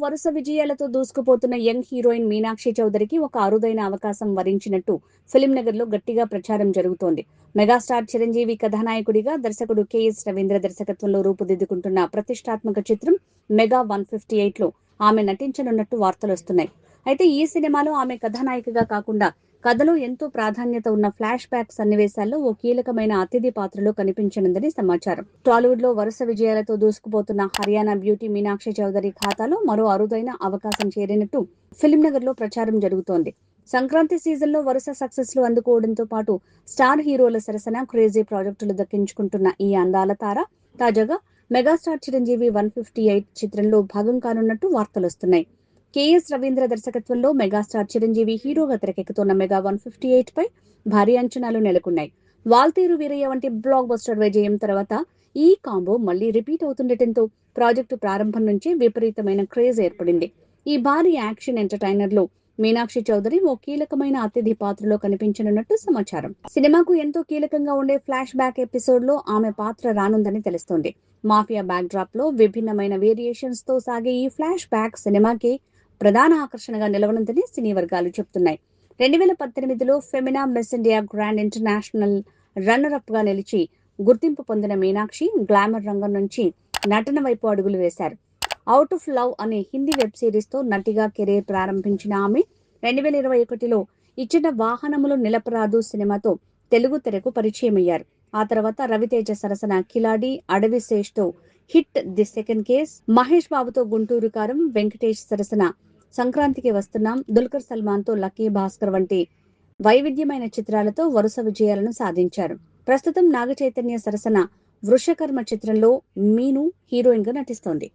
వరుస విజయాలతో దూసుకుపోతున్న young heroine Meenakshi చౌదరికి ఒక అరుదైన అవకాశం వరించినట్టు ఫిలింనగర్ లో గట్టిగా ప్రచారం జరుగుతోంది. మెగాస్టార్ చిరంజీవి కథానాయకుడిగా దర్శకుడు కెఎస్ రవీంద్ర దర్శకత్వంలో రూపుదిద్దుకుంటున్న ప్రతిష్టాత్మక చిత్రం మెగా 158 లో ఆమె నటించనున్నట్టు వార్తలొస్తున్నాయి. అయితే ఈ సినిమాలో ఆమె కథానాయికగా కాకుండా కథలో ఎంతో ప్రాధాన్యత ఉన్న ఫ్లాష్ బ్యాక్ సన్నివేశాల్లో ఓ కీలకమైన అతిథి పాత్రలో కనిపించనుందని సమాచారం. టాలీవుడ్ లో వరుస విజయాలతో దూసుకుపోతున్న హర్యానా బ్యూటీ మీనాక్షి చౌదరి ఖాతాలో మరో అరుదైన అవకాశం చేరినట్టు ఫిలింనగర్ లో ప్రచారం జరుగుతోంది. సంక్రాంతి సీజన్ లో వరుస సక్సెస్ లు అందుకోవడంతో పాటు స్టార్ హీరోల సరసన క్రేజీ ప్రాజెక్టులు దక్కించుకుంటున్న ఈ అందాల తార తాజాగా మెగాస్టార్ చిరంజీవి 158 చిత్రంలో భాగం కానున్నట్టు వార్తలొస్తున్నాయి. కెఎస్ రవీంద్ర దర్శకత్వంలో మెగాస్టార్ చిరంజీవి హీరోగా తెరకెక్కుతున్న మెగా 158 పై భారీ అంచనాలు నెలకొన్నాయి. వాల్తేరు వీరయ్య వంటి బ్లాక్ బస్టర్ విజయం తర్వాత ఈ కాంబో మళ్లీ రిపీట్ అవుతుండటంతో ప్రాజెక్టు ప్రారంభం నుంచి విపరీతమైన క్రేజ్ ఏర్పడింది. ఈ భారీ యాక్షన్ ఎంటర్టైనర్ లో మీనాక్షి చౌదరి ఓ కీలకమైన అతిథి పాత్రలో కనిపించనున్నట్టు సమాచారం. సినిమాకు ఎంతో కీలకంగా ఉండే ఫ్లాష్ బ్యాక్ ఎపిసోడ్ లో ఆమె పాత్ర రానుందని తెలుస్తోంది. మాఫియా బ్యాక్ డ్రాప్ లో విభిన్నమైన వేరియేషన్స్ తో సాగే ఈ ఫ్లాష్ బ్యాక్ సినిమాకి ప్రధాన ఆకర్షణగా నిలవనుందని సినీ వర్గాలు చెబుతున్నాయి. 2018లో Femina Miss India grand international runner up గా నిలిచి గుర్తింపు పొందిన మీనాక్షి గ్లామర్ రంగం నుంచి నటన వైపు అడుగులు వేశారు. అవుట్ ఆఫ్ లవ్ అనే హిందీ వెబ్ సిరీస్ తో నటిగా కెరీర్ ప్రారంభించిన ఆమె 2021లో ఇచ్చిన వాహనములు నిలపరాదు సినిమాతో తెలుగు తెరకు పరిచయమయ్యారు. ఆ తర్వాత రవితేజ సరసన కిలాడి, అడవి శేష్ తో hit the second case, Mahesh బాబుతో గుంటూరు కారం, వెంకటేష్ సరసన సంక్రాంతికి వస్తున్నాం, దుల్కర్ సల్మాన్ తో లక్కీ భాస్కర్ వంటి వైవిధ్యమైన చిత్రాలతో వరుస విజయాలను సాధించారు. ప్రస్తుతం నాగ చైతన్య సరసన వృషకర్మ చిత్రంలో మీను హీరోయిన్ గా నటిస్తోంది.